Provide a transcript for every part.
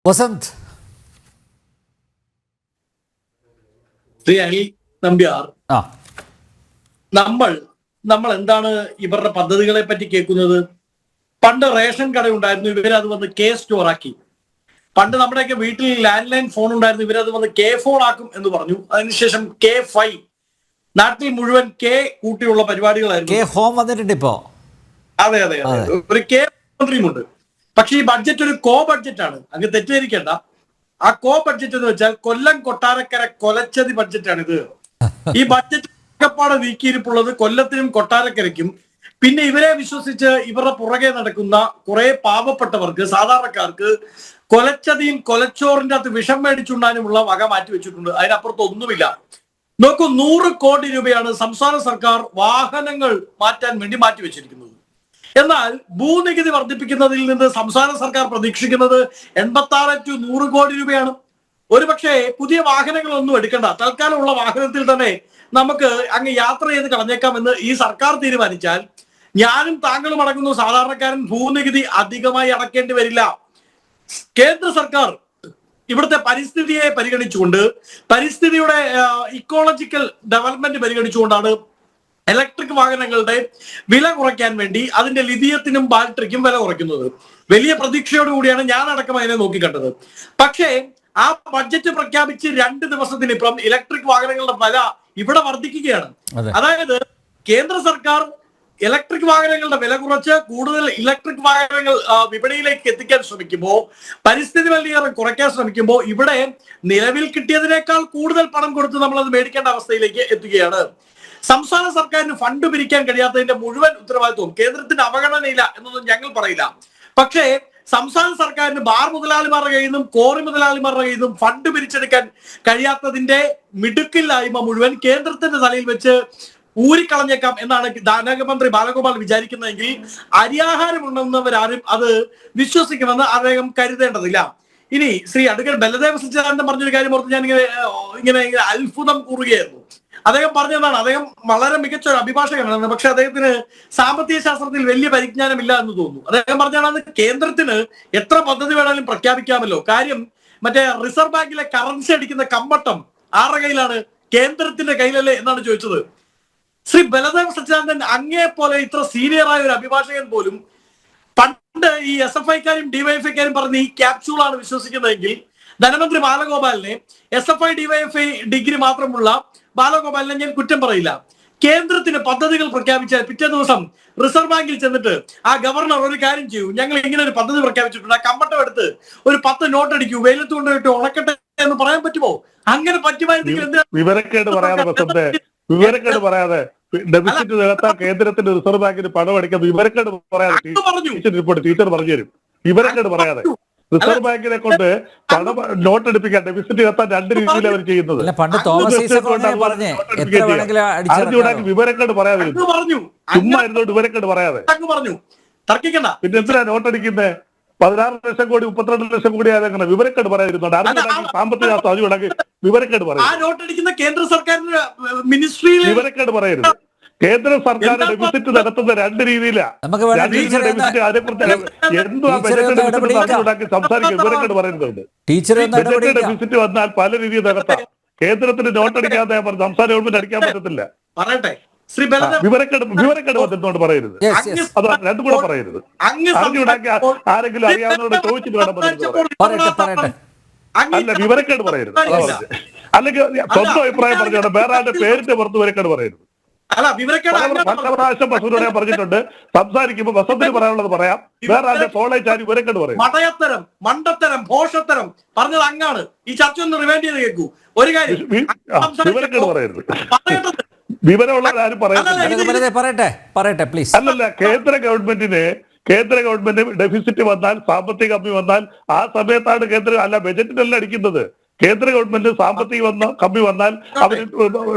വസന്ത് അനിൽ നമ്പ്യാർ, നമ്മൾ എന്താണ് ഇവരുടെ പദ്ധതികളെ പറ്റി കേൾക്കുന്നത്? പണ്ട് റേഷൻ കട ഉണ്ടായിരുന്നു, ഇവരത് വന്ന് കെ സ്റ്റോർ ആക്കി. പണ്ട് നമ്മുടെയൊക്കെ വീട്ടിൽ ലാൻഡ് ലൈൻ ഫോൺ ഉണ്ടായിരുന്നു, ഇവരത് വന്ന് കെ ഫോൺ ആക്കും എന്ന് പറഞ്ഞു. അതിനുശേഷം K5, നാട്ടിൽ മുഴുവൻ കെ കൂട്ടിയുള്ള പരിപാടികളായിരുന്നു. ഹോം വന്നിട്ടുണ്ട് ഇപ്പോ. അതെ, ഒരു കെ മന്ത്രിയുമുണ്ട്. പക്ഷെ ഈ ബഡ്ജറ്റ് ഒരു കോ ബഡ്ജറ്റ് ആണ്, അങ്ങ് തെറ്റിദ്ധരിക്കേണ്ട. ആ കോ ബഡ്ജറ്റ് എന്ന് വെച്ചാൽ കൊല്ലം കൊട്ടാരക്കര കൊലച്ചതി ബഡ്ജറ്റാണ് ഇത്. ഈ ബഡ്ജറ്റ് പാടെ നീക്കിയിരിപ്പുള്ളത് കൊല്ലത്തിനും കൊട്ടാരക്കരയ്ക്കും. പിന്നെ ഇവരെ വിശ്വസിച്ച് ഇവരുടെ പുറകെ നടക്കുന്ന കുറെ പാവപ്പെട്ടവർക്ക്, സാധാരണക്കാർക്ക് കൊലച്ചതിയും കൊലച്ചോറിന്റെ അകത്ത് വിഷം മേടിച്ചുണ്ടാനുമുള്ള വക മാറ്റി വെച്ചിട്ടുണ്ട്. അതിനപ്പുറത്ത് ഒന്നുമില്ല. നോക്കൂ, 100 കോടി രൂപയാണ് സംസ്ഥാന സർക്കാർ വാഹനങ്ങൾ മാറ്റാൻ വേണ്ടി മാറ്റിവെച്ചിരിക്കുന്നത്. എന്നാൽ ഭൂനികുതി വർദ്ധിപ്പിക്കുന്നതിൽ നിന്ന് സംസ്ഥാന സർക്കാർ പ്രതീക്ഷിക്കുന്നത് 86 to 100 കോടി രൂപയാണ്. ഒരുപക്ഷെ പുതിയ വാഹനങ്ങളൊന്നും എടുക്കണ്ട, തൽക്കാലമുള്ള വാഹനത്തിൽ തന്നെ നമുക്ക് അങ്ങ് യാത്ര ചെയ്ത് കളഞ്ഞേക്കാമെന്ന് ഈ സർക്കാർ തീരുമാനിച്ചാൽ ഞാനും താങ്കളും അടങ്ങുന്ന സാധാരണക്കാരൻ ഭൂനികുതി അധികമായി അടക്കേണ്ടി വരില്ല. കേന്ദ്ര സർക്കാർ ഇവിടുത്തെ പരിസ്ഥിതിയെ പരിഗണിച്ചുകൊണ്ട്, പരിസ്ഥിതിയുടെ ഇക്കോളജിക്കൽ ഡെവലപ്മെന്റ് പരിഗണിച്ചുകൊണ്ടാണ് ഇലക്ട്രിക് വാഹനങ്ങളുടെ വില കുറയ്ക്കാൻ വേണ്ടി അതിന്റെ ലിഥിയത്തിനും ബാറ്ററിക്കും വില കുറയ്ക്കുന്നത്. വലിയ പ്രതീക്ഷയോടുകൂടിയാണ് ഞാൻ അടക്കം അതിനെ നോക്കിക്കണ്ടത്. പക്ഷേ ആ ബഡ്ജറ്റ് പ്രഖ്യാപിച്ച് 2 ദിവസത്തിനിപ്പുറം ഇലക്ട്രിക് വാഹനങ്ങളുടെ വില ഇവിടെ വർദ്ധിക്കുകയാണ്. അതായത് കേന്ദ്ര സർക്കാർ ഇലക്ട്രിക് വാഹനങ്ങളുടെ വില കുറച്ച് കൂടുതൽ ഇലക്ട്രിക് വാഹനങ്ങൾ വിപണിയിലേക്ക് എത്തിക്കാൻ ശ്രമിക്കുമ്പോൾ, പരിസ്ഥിതി മലിനീകരണം കുറയ്ക്കാൻ ശ്രമിക്കുമ്പോൾ ഇവിടെ നിലവിൽ കിട്ടിയതിനേക്കാൾ കൂടുതൽ പണം കൊടുത്ത് നമ്മൾ അത് മേടിക്കേണ്ട അവസ്ഥയിലേക്ക് എത്തുകയാണ്. സംസ്ഥാന സർക്കാരിന് ഫണ്ട് പിരിക്കാൻ കഴിയാത്തതിന്റെ മുഴുവൻ ഉത്തരവാദിത്വവും കേന്ദ്രത്തിന്റെ അവഗണനയില്ല എന്നൊന്നും ഞങ്ങൾ പറയില്ല. പക്ഷേ സംസ്ഥാന സർക്കാരിന് ബാർ മുതലാളിമാരുടെ കയ്യിൽ നിന്നും കോറി മുതലാളിമാരുടെ കയ്യിൽ നിന്നും ഫണ്ട് പിരിച്ചെടുക്കാൻ കഴിയാത്തതിന്റെ മിടുക്കില്ലായ്മ മുഴുവൻ കേന്ദ്രത്തിന്റെ തലയിൽ വെച്ച് ഊരിക്കളഞ്ഞേക്കാം എന്നാണ് ധനമന്ത്രി ബാലഗോപാൽ വിചാരിക്കുന്നതെങ്കിൽ അരിയാഹാരം ഉണ്ടെന്നവരാരും അത് വിശ്വസിക്കുമെന്ന് അദ്ദേഹം കരുതേണ്ടതില്ല. ഇനി ശ്രീ അഡ്വക്കേറ്റ് ബലദേവ് സച്ചിദാനന്ദൻ പറഞ്ഞൊരു കാര്യം ഓർത്ത് ഞാൻ ഇങ്ങനെ അത്ഭുതം കൂറുകയായിരുന്നു. അദ്ദേഹം പറഞ്ഞതാണ്, അദ്ദേഹം വളരെ മികച്ച ഒരു അഭിഭാഷകനാണ്, പക്ഷെ അദ്ദേഹത്തിന് സാമ്പത്തിക ശാസ്ത്രത്തിൽ വലിയ പരിജ്ഞാനമില്ല എന്ന് തോന്നുന്നു. അദ്ദേഹം പറഞ്ഞാണ് കേന്ദ്രത്തിന് എത്ര പദ്ധതി വേണമെങ്കിലും പ്രഖ്യാപിക്കാമല്ലോ, കാര്യം മറ്റേ റിസർവ് ബാങ്കിലെ കറൻസി അടിക്കുന്ന കമ്മട്ടം ആരുടെ കയ്യിലാണ്? കേന്ദ്രത്തിന്റെ കയ്യിലല്ലേ എന്നാണ് ചോദിച്ചത്. ശ്രീ ബലദേവ് സച്ചിദാനന്ദൻ അങ്ങേ പോലെ ഇത്ര സീനിയറായ ഒരു അഭിഭാഷകൻ പോലും പണ്ട് ഈ SFIക്കാരും DYFIക്കാരും പറഞ്ഞ് ഈ ക്യാപ്സ്യൂളാണ് വിശ്വസിക്കുന്നതെങ്കിൽ ധനമന്ത്രി ബാലഗോപാലിനെ, SFI DYFI ഡിഗ്രി മാത്രമുള്ള ബാലഗോപാലിനെ ഞാൻ കുറ്റം പറയില്ല. കേന്ദ്രത്തിന് പദ്ധതികൾ പ്രഖ്യാപിച്ചാൽ പിറ്റേ ദിവസം റിസർവ് ബാങ്കിൽ ചെന്നിട്ട് ആ ഗവർണർ ഒരു കാര്യം ചെയ്യൂ, ഞങ്ങൾ ഇങ്ങനെ ഒരു പദ്ധതി പ്രഖ്യാപിച്ചിട്ടുണ്ട്, ആ കമ്മട്ടം എടുത്ത് ഒരു 10 നോട്ട് അടിക്കൂ, വെയിലത്ത് കൊണ്ടുപോയിട്ട് ഉണക്കട്ടെ എന്ന് പറയാൻ പറ്റുമോ? അങ്ങനെ പറ്റുമായിരുന്നെങ്കിൽ വിവരക്കേട് പറയാതെ ഡെഫിസിറ്റ് നികത്താൻ കേന്ദ്രത്തിന്റെ റിസർവ് ബാങ്കിന് പണം അടിക്കാൻ വിവരക്കേട് പറയാതെ ടീച്ചർ പറഞ്ഞു തരും. വിവരക്കേട് പറയാതെ റിസർവ് ബാങ്കിനെ കൊണ്ട് പണം നോട്ട് എടുപ്പിക്കാൻ, ഡെഫിസിറ്റ് നികത്താൻ 2 രീതിയിൽ അവർ ചെയ്യുന്നത്. വിവരക്കേട് പറയാതെ ചുമ്മാ ഇരുന്നോട്ട് വിവരക്കേട് പറയാതെ പിന്നെ എന്തിനാ നോട്ട് അടിക്കുന്നത്? 16 ലക്ഷം കോടി 32 ലക്ഷം കോടി ആയതെങ്ങനെ വിവരക്കേട് പറയാതിരുന്നുണ്ട്. സാമ്പത്തിക അതിനുണ്ടാക്കി വിവരക്കേട് വിവരക്കേട് പറയരുത്. കേന്ദ്ര സർക്കാർ ഡെഫിസിറ്റ് നടത്തുന്ന 2 രീതിയിലാണ്. ഡെഫിസിറ്റ് അതേക്കുറിച്ച് എന്തുവാ ബജറ്റ് ഡെഫിസിറ്റ് ഉണ്ടാക്കി സംസാരിക്കും. വിവരക്കേട് പറയുന്നുണ്ട്. ബജറ്റ് ഡെഫിസിറ്റ് വന്നാൽ പല രീതിയിൽ നടത്താം. കേന്ദ്രത്തിന് നോട്ട് അടിക്കാതെ സംസ്ഥാന ഗവൺമെന്റ് അടിക്കാൻ പറ്റത്തില്ല. വിവരക്കേട് വന്നിട്ടുകൊണ്ട് പറയരുത്. അത് 2 കൂടെ പറയരുത്. അറിഞ്ഞുണ്ടാക്കി ആരെങ്കിലും അറിയാവുന്നവരോട് ചോദിച്ചിട്ട് വേണം. അല്ല, വിവരക്കേട് പറയരുത്. അല്ലെങ്കിൽ സ്വന്തം അഭിപ്രായം പറഞ്ഞോണ്ട് വേറെ ആരുടെ പേരിന്റെ പുറത്ത് വിവരക്കേട് പറയരുത്. പല പ്രാവശ്യം ബസൂരോടെ പറഞ്ഞിട്ടുണ്ട്, സംസാരിക്കുമ്പോൾ ബസത്തിന് പറയാനുള്ളത് പറയാം, വേറെ ആരുടെ കോളേജ് ആരും വിവരക്കേട് പറയും. മടയത്തരം, മണ്ടത്തരം, ഭോഷത്തരം പറഞ്ഞത് അങ്ങാണ്. ഈ ചർച്ച ഒന്ന് റിവൈൻഡ് ചെയ്ത് കേൾക്കൂ. ഒരു കാര്യം, വിവരക്കേട് പറയരുത്. വിവരമുള്ളവരാരും പറയട്ടെ പ്ലീസ്. അല്ലല്ല, കേന്ദ്ര ഗവൺമെന്റ് ഡെഫിസിറ്റ് വന്നാൽ, സാമ്പത്തിക കമ്മി വന്നാൽ ആ സമയത്താണ് കേന്ദ്ര, അല്ല ബജറ്റിനല്ല അടിക്കുന്നത്. കേന്ദ്ര ഗവൺമെന്റ് സാമ്പത്തിക കമ്മി വന്നാൽ അവർ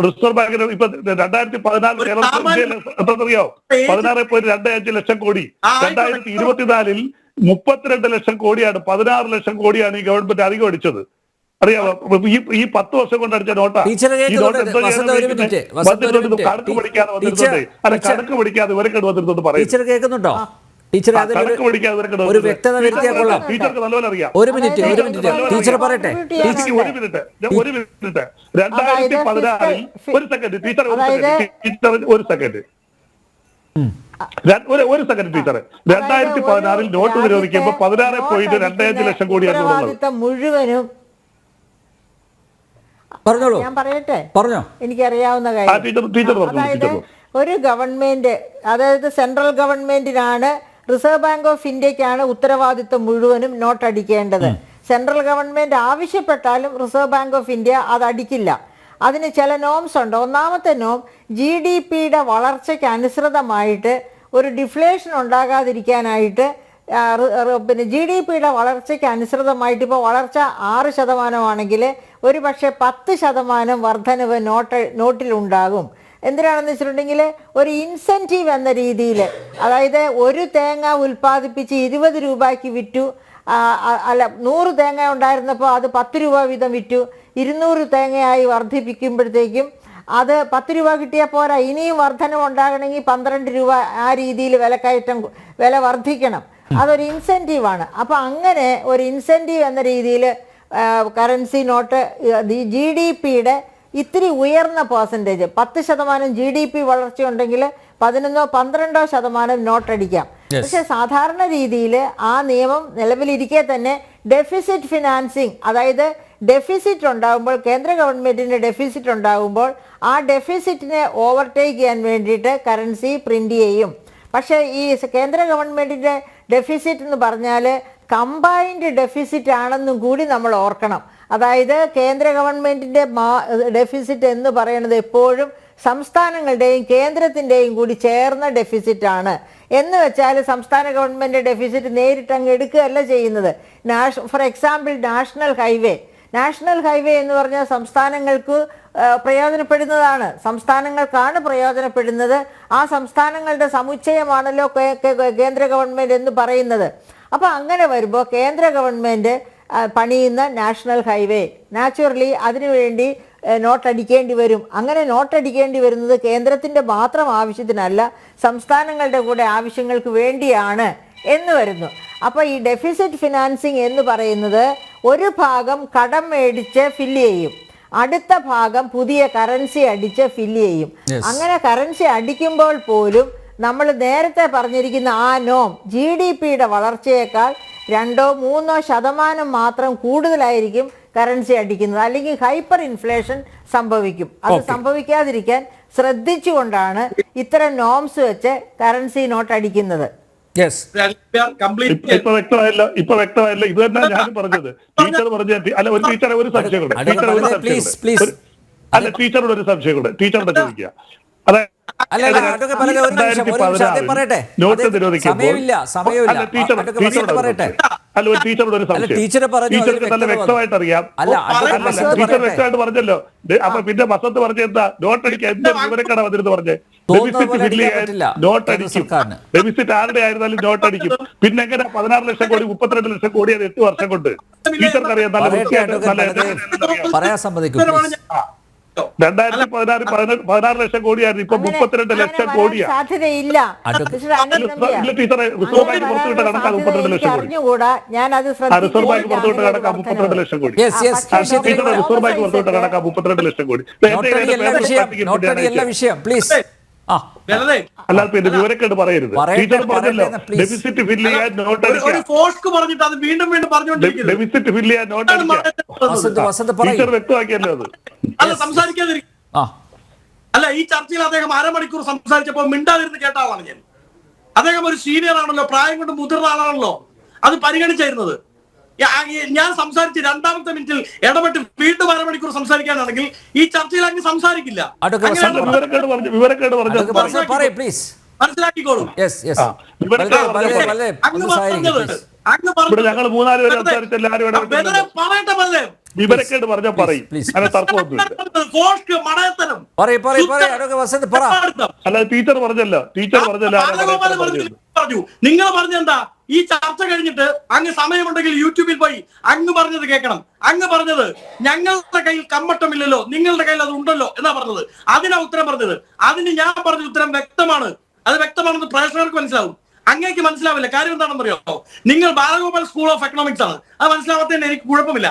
റിസർവ് ബാങ്കിന് ഇപ്പൊ 2014 കേരളത്തിൽ എത്രയോ 16.25 ലക്ഷം കോടി, 2024 32 ലക്ഷം കോടിയാണ്, 16 ലക്ഷം കോടിയാണ് ഈ ഗവൺമെന്റ് അധികം അടിച്ചത്. അറിയാമോ? ഈ 10 വർഷം കൊണ്ട് അടിച്ച നോട്ടാ. ഈ നോട്ട് എന്തോ കണക്ക് പഠിക്കാതെ വന്നിരുന്നുണ്ട്. അല്ല, കണക്ക് പഠിക്കാതെ ഇവരൊക്കെ വന്നിരുന്നുണ്ട് പറയും. ടീച്ചർ ആ, അതിൽ കണക്ക് പഠിക്കാൻ ഇവരൊക്കെ ഒരു വ്യക്തത വരുത്തിയാൽ കൊള്ളാം. ടീച്ചർക്ക് നല്ലപോലെ അറിയാം. ഒരു മിനിറ്റ് ടീച്ചർ പറയട്ടെ. ടീച്ചർക്ക് ഒരു മിനിറ്റ് 2016 ഒരു സെക്കൻഡ് ടീച്ചർ ഒരു സെക്കൻഡ് ടീച്ചർ 2016 നോട്ട് നിരോധിക്കുമ്പോൾ 16.25 ലക്ഷം കോടിയാണ് മുഴുവനും പറഞ്ഞോളൂ. ഞാൻ പറയട്ടെ, പറഞ്ഞോ. എനിക്കറിയാവുന്ന കാര്യം. അതായത് ഒരു ഗവൺമെന്റ്, അതായത് സെൻട്രൽ ഗവൺമെന്റിനാണ്, റിസർവ് ബാങ്ക് ഓഫ് ഇന്ത്യക്കാണ് ഉത്തരവാദിത്വം മുഴുവനും നോട്ട് അടിക്കേണ്ടത്. സെൻട്രൽ ഗവൺമെന്റ് ആവശ്യപ്പെട്ടാലും റിസർവ് ബാങ്ക് ഓഫ് ഇന്ത്യ അത് അടിക്കില്ല. അതിന് ചില നോംസ് ഉണ്ട്. ഒന്നാമത്തെ നോം, GDP-യുടെ വളർച്ചയ്ക്ക് അനുസൃതമായിട്ട് ഒരു ഡിഫ്ലേഷൻ ഉണ്ടാകാതിരിക്കാനായിട്ട്, പിന്നെ GDP-യുടെ വളർച്ചയ്ക്ക് അനുസൃതമായിട്ട് ഇപ്പോൾ വളർച്ച 6% ഒരു പക്ഷേ 10% വർധനവ് നോട്ടിലുണ്ടാകും. എന്തിനാണെന്ന് വെച്ചിട്ടുണ്ടെങ്കിൽ ഒരു ഇൻസെൻറ്റീവ് എന്ന രീതിയിൽ, അതായത് ഒരു തേങ്ങ ഉൽപ്പാദിപ്പിച്ച് 20 രൂപയ്ക്ക് വിറ്റു, അല്ല 100 തേങ്ങ ഉണ്ടായിരുന്നപ്പോൾ അത് 10 രൂപ വീതം വിറ്റു, 200 തേങ്ങയായി വർദ്ധിപ്പിക്കുമ്പോഴത്തേക്കും അത് 10 രൂപ കിട്ടിയാൽ പോരാ, ഇനിയും വർധനം ഉണ്ടാകണമെങ്കിൽ 12 രൂപ ആ രീതിയിൽ വില വർദ്ധിക്കണം. അതൊരു ഇൻസെൻറ്റീവാണ്. അപ്പോൾ അങ്ങനെ ഒരു ഇൻസെൻറ്റീവ് എന്ന രീതിയിൽ കറൻസി നോട്ട് GDP-യുടെ ഇത്തിരി ഉയർന്ന പെർസെൻറ്റേജ് 10% GDP വളർച്ചയുണ്ടെങ്കിൽ 11-12% നോട്ടടിക്കാം. പക്ഷെ സാധാരണ രീതിയിൽ ആ നിയമം നിലവിലിരിക്കെ തന്നെ ഡെഫിസിറ്റ് ഫിനാൻസിങ്, അതായത് ഡെഫിസിറ്റ് ഉണ്ടാകുമ്പോൾ, കേന്ദ്ര ഗവൺമെൻറ്റിൻ്റെ ഡെഫിസിറ്റ് ഉണ്ടാകുമ്പോൾ ആ ഡെഫിസിറ്റിനെ ഓവർടേക്ക് ചെയ്യാൻ വേണ്ടിയിട്ട് കറൻസി പ്രിൻ്റ് ചെയ്യും. പക്ഷേ ഈ കേന്ദ്ര ഗവൺമെൻറ്റിൻ്റെ ഡെഫിസിറ്റ് എന്ന് പറഞ്ഞാൽ കമ്പൈൻഡ് ഡെഫിസിറ്റ് ആണെന്നും കൂടി നമ്മൾ ഓർക്കണം. അതായത് കേന്ദ്ര ഗവൺമെൻറ്റിൻ്റെ ഡെഫിസിറ്റ് എന്ന് പറയുന്നത് എപ്പോഴും സംസ്ഥാനങ്ങളുടെയും കേന്ദ്രത്തിൻ്റെയും കൂടി ചേർന്ന ഡെഫിസിറ്റാണ്. എന്ന് വെച്ചാൽ സംസ്ഥാന ഗവൺമെൻറ് ഡെഫിസിറ്റ് നേരിട്ട് അങ്ങ് എടുക്കുകയല്ല ചെയ്യുന്നത്. ഫോർ എക്സാമ്പിൾ നാഷണൽ ഹൈവേ എന്ന് പറഞ്ഞാൽ സംസ്ഥാനങ്ങൾക്ക് പ്രയോജനപ്പെടുന്നതാണ്, സംസ്ഥാനങ്ങൾക്കാണ് പ്രയോജനപ്പെടുന്നത്. ആ സംസ്ഥാനങ്ങളുടെ സമുച്ചയമാണല്ലോ കേന്ദ്ര ഗവൺമെൻറ് എന്ന് പറയുന്നത്. അപ്പോൾ അങ്ങനെ വരുമ്പോൾ കേന്ദ്ര ഗവൺമെൻറ് പണിയുന്ന നാഷണൽ ഹൈവേ നാച്ചുറലി അതിനുവേണ്ടി നോട്ടടിക്കേണ്ടി വരും. അങ്ങനെ നോട്ടടിക്കേണ്ടി വരുന്നത് കേന്ദ്രത്തിൻ്റെ മാത്രം ആവശ്യത്തിനല്ല, സംസ്ഥാനങ്ങളുടെ കൂടെ ആവശ്യങ്ങൾക്ക് വേണ്ടിയാണ് എന്ന് വരുന്നു. അപ്പോൾ ഈ ഡെഫിസിറ്റ് ഫിനാൻസിങ് എന്ന് പറയുന്നത് ഒരു ഭാഗം കടം മേടിച്ച് ഫില്ല് ചെയ്യും, അടുത്ത ഭാഗം പുതിയ കറൻസി അടിച്ച് ഫില്ല് ചെയ്യും. അങ്ങനെ കറൻസി അടിക്കുമ്പോൾ പോലും നമ്മൾ നേരത്തെ പറഞ്ഞിരിക്കുന്ന ആ നോം GDP-യുടെ വളർച്ചയേക്കാൾ 2-3% മാത്രം കൂടുതലായിരിക്കും കറൻസി അടിക്കുന്നത്, അല്ലെങ്കിൽ ഹൈപ്പർ ഇൻഫ്ലേഷൻ സംഭവിക്കും. അത് സംഭവിക്കാതിരിക്കാൻ ശ്രദ്ധിച്ചുകൊണ്ടാണ് ഇത്തരം നോംസ് വെച്ച് കറൻസി നോട്ട് അടിക്കുന്നത്. ഇപ്പൊ വ്യക്തമായല്ലോ. ഇത് തന്നെ ഞാൻ പറഞ്ഞത്. ടീച്ചർ പറഞ്ഞ അല്ല, ഒരു ടീച്ചറെ ഒരു സംശയം കൂടെ, ടീച്ചറോട് ഒരു സംശയം കൂടെ ടീച്ചറോട് ചോദിക്കുക. അതായത് നോട്ട് നിരോധിക്കുമ്പോൾ ടീച്ചറോട് ഒരു സംശയം, ടീച്ചർക്ക് നല്ല വ്യക്തമായിട്ട് അറിയാം. ടീച്ചർ വ്യക്തമായിട്ട് പറഞ്ഞല്ലോ. അപ്പൊ പിന്നെ വസന്ത് പറഞ്ഞ എന്താ, നോട്ട് അടിക്കാൻ എന്താ വിവരക്കാണ് വന്നിരുന്നു പറഞ്ഞേ, ഡെഫിസിറ്റ് ഫില്ല് ചെയ്യാൻ നോട്ട് അടിക്കും, ഡെഫിസിറ്റ് ആരുടെ ആയിരുന്നാലും നോട്ട് അടിക്കും. പിന്നെ എങ്ങനെ 16 ലക്ഷം കോടി 32 ലക്ഷം കോടി അത് 8 വർഷം കൊണ്ട് ടീച്ചർക്ക് അറിയാം. നല്ല പറയാൻ സമ്മതിക്കും. 2016 ലക്ഷം കോടിയായിരുന്നു, ഇപ്പൊ 32 ലക്ഷം കോടിയാണ്. സാധ്യതയില്ല. ടീച്ചറെ റിസർവ് ബാങ്ക് പുറത്തുവിട്ട കണക്കാണ് 32 ലക്ഷം കോടി. റിസർവ് ബാങ്ക് പുറത്തുവിട്ട കണക്കാ 32 ലക്ഷം കോടി. ടീച്ചറെ റിസർവ് ബാങ്ക് പുറത്തുവിട്ട കണക്കാ 32 ലക്ഷം കോടി. അല്ലാതെ പിന്നെ വിവരക്കേട് പറയരുത്. ടീച്ചർ പറഞ്ഞല്ലോ ഡെഫിസിറ്റ് ഫില്ല് ചെയ്യാൻ നോട്ട് ഡെഫിസിറ്റ് ഫില്ല് ചെയ്യാൻ നോട്ട് ടീച്ചർ വ്യക്തമാക്കിയല്ലോ അത്. അല്ല, ഈ ചർച്ചയിൽ അദ്ദേഹം അരമണിക്കൂർ സംസാരിച്ചപ്പോൾ മിണ്ടാതിരുന്ന് കേട്ട ആളാണ് ഞാൻ. അദ്ദേഹം ഒരു സീനിയർ ആണല്ലോ, പ്രായം കൊണ്ട് മുതിർന്ന ആളാണല്ലോ, അത് പരിഗണിച്ചിരുന്നത്. ഞാൻ സംസാരിച്ച് 2ാമത്തെ മിനിറ്റിൽ ഇടപെട്ട് വീണ്ടും അരമണിക്കൂർ സംസാരിക്കാനാണെങ്കിൽ ഈ ചർച്ചയിൽ അങ്ങ് സംസാരിക്കില്ല. മനസ്സിലാക്കിക്കോളൂ. അങ്ങ് ഞങ്ങൾ 3-4 പേര് സംസാരിച്ചല്ലോ. പറയട്ടെ പല്ലേ, വിവരക്കേട് പറഞ്ഞാൽ പറയും, അങ്ങനെ തർക്കമൊന്നുമില്ല. അല്ല, ടീച്ചർ പറഞ്ഞല്ലോ പറഞ്ഞു. നിങ്ങൾ പറഞ്ഞെന്താ, ഈ ചർച്ച കഴിഞ്ഞിട്ട് അങ്ങ് സമയമുണ്ടെങ്കിൽ യൂട്യൂബിൽ പോയി അങ്ങ് പറഞ്ഞത് കേൾക്കണം. അങ്ങ് പറഞ്ഞത് ഞങ്ങളുടെ കയ്യിൽ കമ്മട്ടമില്ലല്ലോ, നിങ്ങളുടെ കയ്യിൽ അത് ഉണ്ടല്ലോ എന്നാ പറഞ്ഞത്. അതിനാ ഉത്തരം പറഞ്ഞത്. അതിന് ഞാൻ പറഞ്ഞ ഉത്തരം വ്യക്തമാണ്, അത് വ്യക്തമാണെന്ന് പ്രേക്ഷകർക്ക് മനസ്സിലാവും. അങ്ങേക്ക് മനസ്സിലാവില്ല. കാര്യം എന്താണെന്ന് അറിയാമോ? നിങ്ങൾ ബാലഗോപാൽ സ്കൂൾ ഓഫ് എക്കണോമിക്സ് ആണ്. അത് മനസ്സിലാവാത്തതിന് എനിക്ക് കുഴപ്പമില്ല.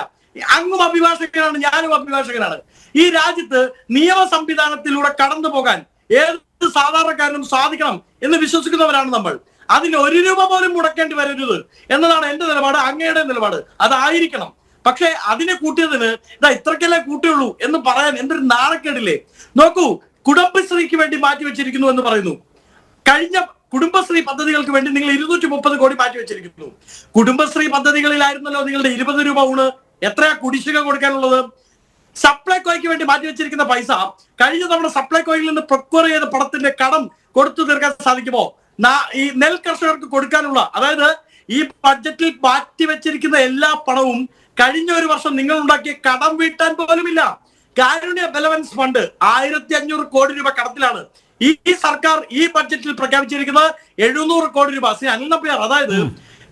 അങ്ങും അഭിഭാഷകനാണ്, ഞാനും അഭിഭാഷകനാണ്. ഈ രാജ്യത്ത് നിയമ സംവിധാനത്തിലൂടെ കടന്നു പോകാൻ ഏത് സാധാരണക്കാരനും സാധിക്കണം എന്ന് വിശ്വസിക്കുന്നവരാണ് നമ്മൾ. അതിന് 1 രൂപ പോലും മുടക്കേണ്ടി വരരുത് എന്നതാണ് എന്റെ നിലപാട്, അങ്ങയുടെ നിലപാട്. അതായിരിക്കണം. പക്ഷെ അതിനെ കൂട്ടിയതിന് ഇത്രക്കല്ലേ കൂട്ടിയുള്ളൂ എന്ന് പറയാൻ എന്തൊരു നാണക്കേടില്ലേ. നോക്കൂ, കുടുംബശ്രീക്ക് വേണ്ടി മാറ്റിവെച്ചിരിക്കുന്നു എന്ന് പറയുന്നു. കഴിഞ്ഞ കുടുംബശ്രീ പദ്ധതികൾക്ക് വേണ്ടി നിങ്ങൾ 230 കോടി മാറ്റിവെച്ചിരിക്കുന്നു. കുടുംബശ്രീ പദ്ധതികളിലായിരുന്നല്ലോ നിങ്ങളുടെ 20 രൂപ ഊണ്. എത്രയാ കുടിശ്ശിക കൊടുക്കാനുള്ളത്? സപ്ലൈകോയ്ക്ക് വേണ്ടി മാറ്റിവെച്ചിരിക്കുന്ന പൈസ കഴിഞ്ഞ തവണ സപ്ലൈകോയിൽ നിന്ന് പ്രൊക്യൂർ ചെയ്ത പണത്തിന്റെ കടം കൊടുത്തു തീർക്കാൻ സാധിക്കുമോ? ഈ നെൽ കർഷകർക്ക് കൊടുക്കാനുള്ള, അതായത് ഈ ബഡ്ജറ്റിൽ മാറ്റിവെച്ചിരിക്കുന്ന എല്ലാ പണവും കഴിഞ്ഞ ഒരു വർഷം നിങ്ങൾ ഉണ്ടാക്കിയ കടം വീട്ടാൻ പോലുമില്ല. കാരുണ്യ ബെലവൻസ് ഫണ്ട് 1500 കോടി രൂപ കടത്തിലാണ് ഈ സർക്കാർ ഈ ബഡ്ജറ്റിൽ പ്രഖ്യാപിച്ചിരിക്കുന്നത്. 700 കോടി രൂപ. ശ്രീ അനിൽ നമ്പ്യാർ, അതായത്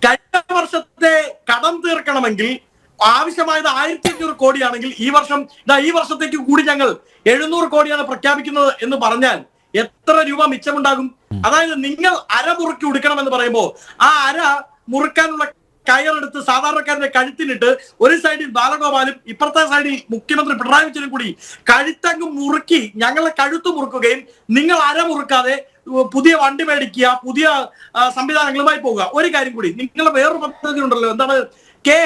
കഴിഞ്ഞ വർഷത്തെ കടം തീർക്കണമെങ്കിൽ ആവശ്യമായത് 1500 കോടിയാണെങ്കിൽ ഈ വർഷത്തേക്ക് കൂടി ഞങ്ങൾ 700 കോടിയാണ് പ്രഖ്യാപിക്കുന്നത് എന്ന് പറഞ്ഞാൽ എത്ര രൂപ മിച്ചമുണ്ടാകും? അതായത് നിങ്ങൾ അര മുറുക്കി ഉടുക്കണമെന്ന് പറയുമ്പോൾ ആ അര മുറുക്കാനുള്ള കയറെടുത്ത് സാധാരണക്കാരന്റെ കഴുത്തിനിട്ട് ഒരു സൈഡിൽ ബാലഗോപാലും ഇപ്പുറത്തെ സൈഡിൽ മുഖ്യമന്ത്രി പിണറായി വിജയനും കൂടി കഴുത്തങ്ങ് മുറുക്കി ഞങ്ങളെ കഴുത്ത് മുറുക്കുകയും നിങ്ങൾ അര മുറുക്കാതെ പുതിയ വണ്ടി മേടിക്കുക, പുതിയ സംവിധാനങ്ങളുമായി പോവുക. ഒരു കാര്യം കൂടി, നിങ്ങളുടെ വേറൊരു പദ്ധതി ഉണ്ടല്ലോ, എന്താണ് കെ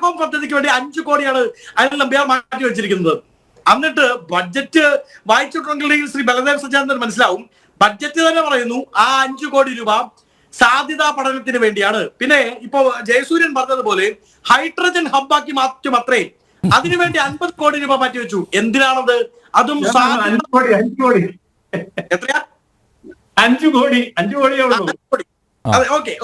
ഹോം പദ്ധതിക്ക് വേണ്ടി 5 കോടിയാണ് അനിൽ നമ്പ്യാർ മാറ്റി വെച്ചിരിക്കുന്നത്. എന്നിട്ട് ബഡ്ജറ്റ് വായിച്ചിട്ടുണ്ടെങ്കിൽ ശ്രീ ബലദേവ് സജ്ജാനന്ദൻ മനസ്സിലാവും, ബഡ്ജറ്റ് തന്നെ പറയുന്നു ആ 5 കോടി രൂപ സാധ്യതാ പഠനത്തിന് വേണ്ടിയാണ്. പിന്നെ ഇപ്പൊ ജയസൂര്യൻ പറഞ്ഞതുപോലെ ഹൈഡ്രജൻ ഹബ്ബാക്കി മാറ്റും അത്രേ. അതിനുവേണ്ടി 50 കോടി രൂപ മാറ്റി വെച്ചു. എന്തിനാണത്? അതും എത്രയാ? 5 കോടി.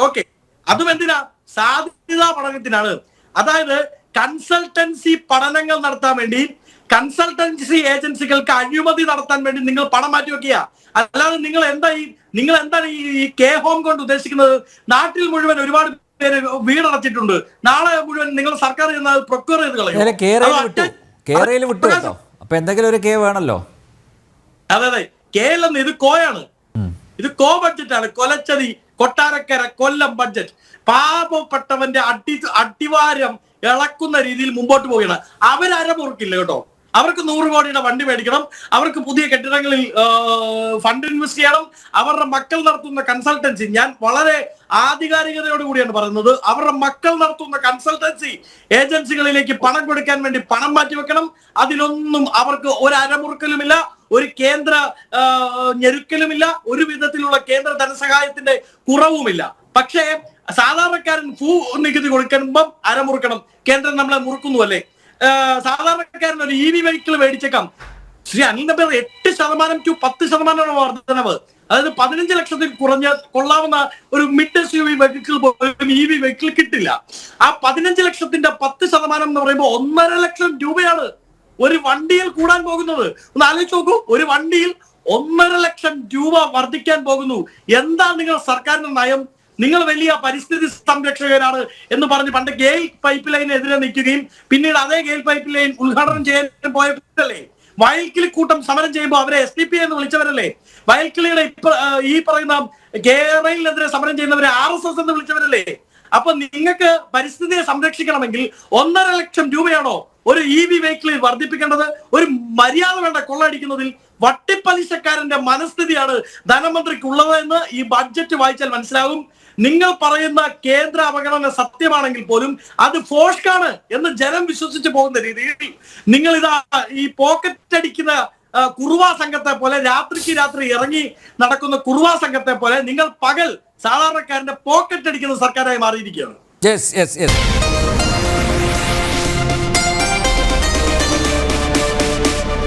ഓക്കെ. അതും എന്തിനാ? സാധ്യതാ പഠനത്തിനാണ്. അതായത് കൺസൾട്ടൻസി പഠനങ്ങൾ നടത്താൻ വേണ്ടി, കൺസൾട്ടൻസി ഏജൻസികൾക്ക് അഴിമതി നടത്താൻ വേണ്ടി നിങ്ങൾ പണം മാറ്റി വെക്കുക. അല്ലാതെ നിങ്ങൾ എന്താണ് ഈ കെ ഹോം കൊണ്ട് ഉദ്ദേശിക്കുന്നത്? നാട്ടിൽ മുഴുവൻ ഒരുപാട് പേര് വീടടച്ചിട്ടുണ്ട്. നാളെ മുഴുവൻ നിങ്ങൾ സർക്കാർ പ്രൊക്യൂർ ചെയ്ത് കളയും. അപ്പൊ എന്തെങ്കിലും ഒരു കെ വേണല്ലോ. അതെ, കെ എല്ലെന്ന് ഇത് കോയാണ്. ഇത് കോ ബഡ്ജറ്റാണ്. കൊലച്ചതി, കൊട്ടാരക്കര, കൊല്ലം ബഡ്ജറ്റ് പാവപ്പെട്ടവന്റെ അടിവാരം ഇളക്കുന്ന രീതിയിൽ മുമ്പോട്ട് പോവുകയാണ്. അവരമുറുക്കില്ല കേട്ടോ. അവർക്ക് 100 കോടിയുടെ വണ്ടി മേടിക്കണം, അവർക്ക് പുതിയ കെട്ടിടങ്ങളിൽ ഫണ്ട് ഇൻവെസ്റ്റ് ചെയ്യണം, അവരുടെ മക്കൾ നടത്തുന്ന കൺസൾട്ടൻസി, ഞാൻ വളരെ ആധികാരികതയോട് കൂടിയാണ് പറയുന്നത്, അവരുടെ മക്കൾ നടത്തുന്ന കൺസൾട്ടൻസി ഏജൻസികളിലേക്ക് പണം കൊടുക്കാൻ വേണ്ടി പണം മാറ്റിവെക്കണം. അതിലൊന്നും അവർക്ക് ഒരു അരമുറുക്കലുമില്ല, ഒരു കേന്ദ്ര ഞെരുക്കലുമില്ല, ഒരു വിധത്തിലുള്ള കേന്ദ്ര ധനസഹായത്തിന്റെ കുറവുമില്ല. പക്ഷേ സാധാരണക്കാരൻ നികുതി കൊടുക്കുമ്പം അരമുറുക്കണം. കേന്ദ്രം നമ്മളെ മുറുക്കുന്നു അല്ലേ? സാധാരണക്കാരൻ ഒരു EV വെഹിക്കിൾ മേടിച്ചേക്കാം. ശ്രീ അനിൽ നമ്പ്യാർ 8% to 10% വർധനവ്. അതായത് 15 ലക്ഷത്തിൽ കുറഞ്ഞ കൊള്ളാവുന്ന ഒരു മിഡ് SUV വെഹിക്കിൾ പോലും EV വെഹിക്കിൾ കിട്ടില്ല. ആ 15 ലക്ഷത്തിന്റെ 10% എന്ന് പറയുമ്പോൾ 1.5 ലക്ഷം രൂപയാണ് ഒരു വണ്ടിയിൽ കൂടാൻ പോകുന്നത്. ഒന്ന് ആലോചിച്ച് നോക്കൂ, ഒരു വണ്ടിയിൽ 1.5 ലക്ഷം രൂപ വർദ്ധിക്കാൻ പോകുന്നു. എന്താ നിങ്ങൾ സർക്കാരിന്റെ നയം? നിങ്ങൾ വലിയ പരിസ്ഥിതി സംരക്ഷകരാണ് എന്ന് പറഞ്ഞ് പണ്ട് ഗെയിൽ പൈപ്പ് ലൈനെതിരെ നിൽക്കുകയും പിന്നീട് അതേ ഗെയിൽ പൈപ്പ് ലൈൻ ഉദ്ഘാടനം ചെയ്യാൻ പോയപ്പോഴല്ലേ വയൽക്കിളി കൂട്ടം സമരം ചെയ്യുമ്പോൾ അവരെ SDPI എന്ന് വിളിച്ചവരല്ലേ? വയൽക്കിളിയുടെ ഈ പറയുന്ന കേരളത്തിനെതിരെ സമരം ചെയ്യുന്നവരെ RSS എന്ന് വിളിച്ചവരല്ലേ? അപ്പൊ നിങ്ങൾക്ക് പരിസ്ഥിതിയെ സംരക്ഷിക്കണമെങ്കിൽ 1.5 ലക്ഷം രൂപയാണോ ഒരു EV വെഹിക്കിളിൽ വർദ്ധിപ്പിക്കേണ്ടത്? ഒരു മര്യാദ വേണ്ട കൊള്ളയടിക്കുന്നതിൽ. വട്ടിപ്പലിശക്കാരന്റെ മനസ്ഥിതിയാണ് ധനമന്ത്രിക്കുള്ളത് എന്ന് ഈ ബഡ്ജറ്റ് വായിച്ചാൽ മനസ്സിലാകും. നിങ്ങൾ പറയുന്ന കേന്ദ്ര അവഗണന സത്യമാണെങ്കിൽ പോലും അത് ഫോഷ്കാണ് എന്ന് ജനം വിശ്വസിച്ച് പോകുന്ന രീതിയിൽ നിങ്ങൾ ഈ പോക്കറ്റ് അടിക്കുന്ന കുറുവാ സംഘത്തെ പോലെ, രാത്രിക്ക് രാത്രി ഇറങ്ങി നടക്കുന്ന കുറുവാ സംഘത്തെ പോലെ നിങ്ങൾ പകൽ സാധാരണക്കാരന്റെ പോക്കറ്റ് അടിക്കുന്ന സർക്കാരായി മാറിയിരിക്കുകയാണ്.